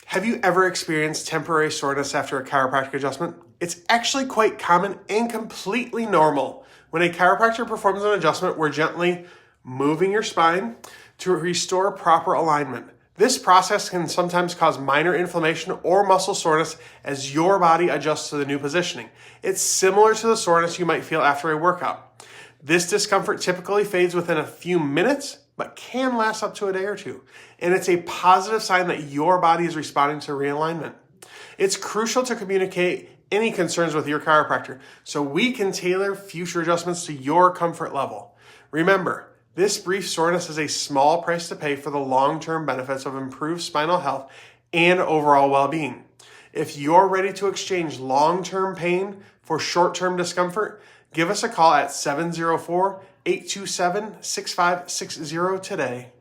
Have you ever experienced temporary soreness after a chiropractic adjustment? It's actually quite common and completely normal. When a chiropractor performs an adjustment, we're gently moving your spine to restore proper alignment. This process can sometimes cause minor inflammation or muscle soreness as your body adjusts to the new positioning. It's similar to the soreness you might feel after a workout. This discomfort typically fades within a few minutes, but can last up to a day or two. And it's a positive sign that your body is responding to realignment. It's crucial to communicate any concerns with your chiropractor so we can tailor future adjustments to your comfort level. Remember, this brief soreness is a small price to pay for the long-term benefits of improved spinal health and overall well-being. If you're ready to exchange long-term pain for short-term discomfort, give us a call at 704-827-6560 today.